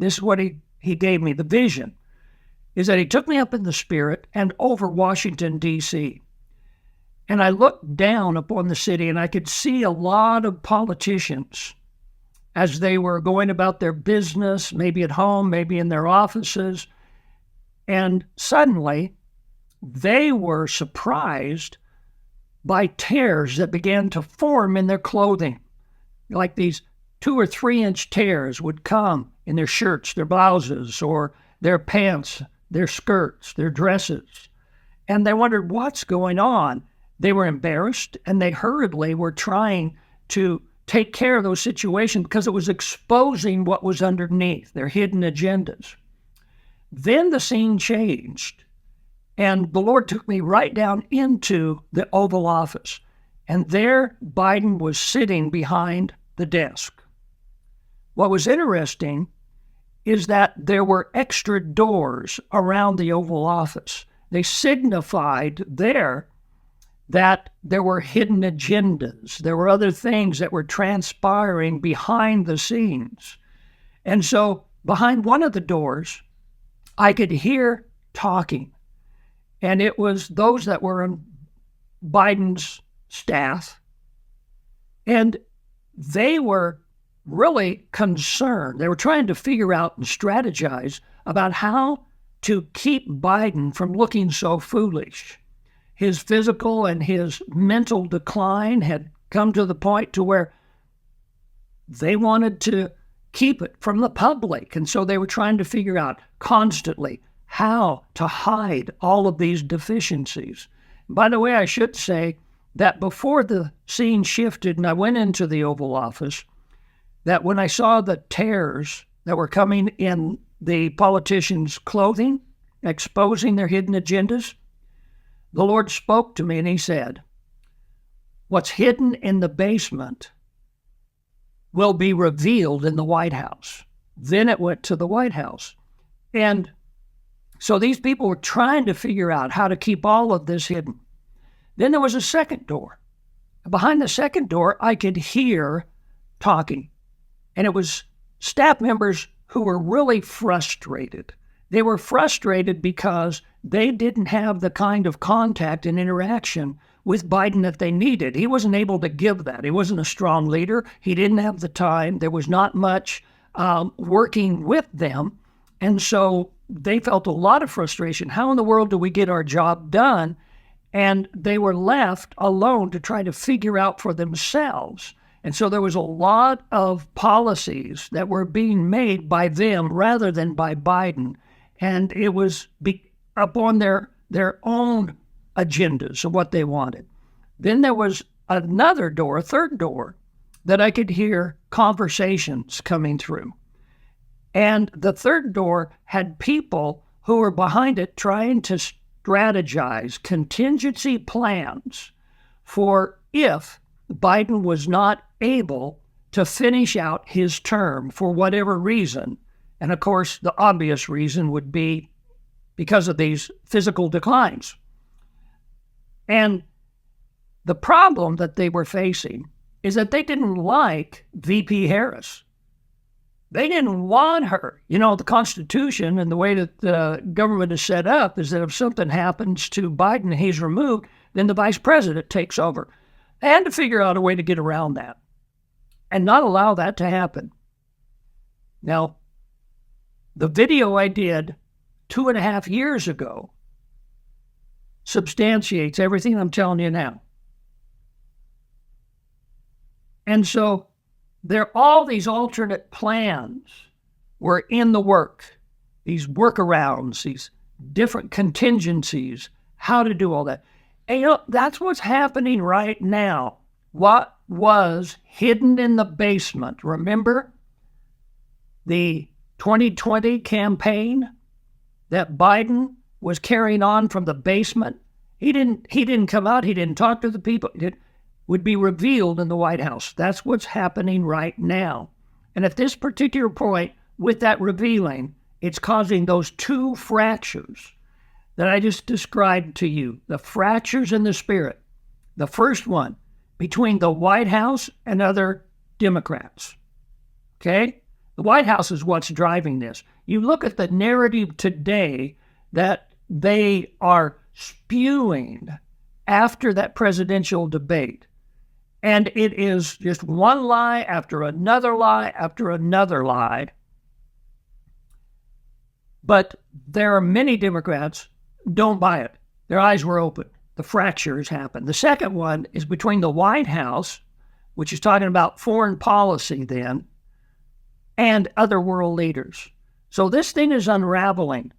this is what he gave me, the vision, is that he took me up in the spirit and over Washington, D.C. And I looked down upon the city, and I could see a lot of politicians as they were going about their business, maybe at home, maybe in their offices. And suddenly, they were surprised by tears that began to form in their clothing. Like these 2 or 3 inch tears would come in their shirts, their blouses, or their pants, their skirts, their dresses. And they wondered, what's going on? They were embarrassed, and they hurriedly were trying to take care of those situations because it was exposing what was underneath, their hidden agendas. Then the scene changed, and the Lord took me right down into the Oval Office, and there Biden was sitting behind the desk. What was interesting is that there were extra doors around the Oval Office. They signified there that there were hidden agendas. There were other things that were transpiring behind the scenes. And so behind one of the doors, I could hear talking. And it was those that were on Biden's staff. And they were really concerned. They were trying to figure out and strategize about how to keep Biden from looking so foolish. His physical and his mental decline had come to the point to where they wanted to keep it from the public. And so they were trying to figure out constantly how to hide all of these deficiencies. By the way, I should say that before the scene shifted and I went into the Oval Office, that when I saw the tears that were coming in the politicians' clothing, exposing their hidden agendas, the Lord spoke to me and he said, what's hidden in the basement will be revealed in the White House. Then it went to the White House. And so these people were trying to figure out how to keep all of this hidden. Then there was a second door. Behind the second door, I could hear talking. And it was staff members who were really frustrated. They were frustrated because they didn't have the kind of contact and interaction with Biden that they needed. He wasn't able to give that. He wasn't a strong leader. He didn't have the time. There was not much working with them. And so they felt a lot of frustration. How in the world do we get our job done? And they were left alone to try to figure out for themselves. And so there was a lot of policies that were being made by them rather than by Biden. And it was upon their own agendas of what they wanted. Then there was another door, a third door, that I could hear conversations coming through. And the third door had people who were behind it trying to strategize contingency plans for if Biden was not able to finish out his term for whatever reason. And of course, the obvious reason would be because of these physical declines. And the problem that they were facing is that they didn't like VP Harris. They didn't want her. You know, the Constitution and the way that the government is set up is that if something happens to Biden and he's removed, then the vice president takes over. They had to figure out a way to get around that and not allow that to happen. Now, the video I did 2.5 years ago substantiates everything I'm telling you now. And so all these alternate plans were in the work, these workarounds, these different contingencies, how to do all that. And you know, that's what's happening right now. What was hidden in the basement? Remember the 2020 campaign that Biden was carrying on from the basement? He didn't come out. He didn't talk to the people. It would be revealed in the White House. That's what's happening right now. And at this particular point, with that revealing, it's causing those two fractures that I just described to you, the fractures in the spirit. The first one between the White House and other Democrats. Okay? The White House is what's driving this. You look at the narrative today that they are spewing after that presidential debate. And it is just one lie after another lie after another lie. But there are many Democrats who don't buy it. Their eyes were open. The fracture has happened. The second one is between the White House, which is talking about foreign policy then, and other world leaders. So this thing is unraveling.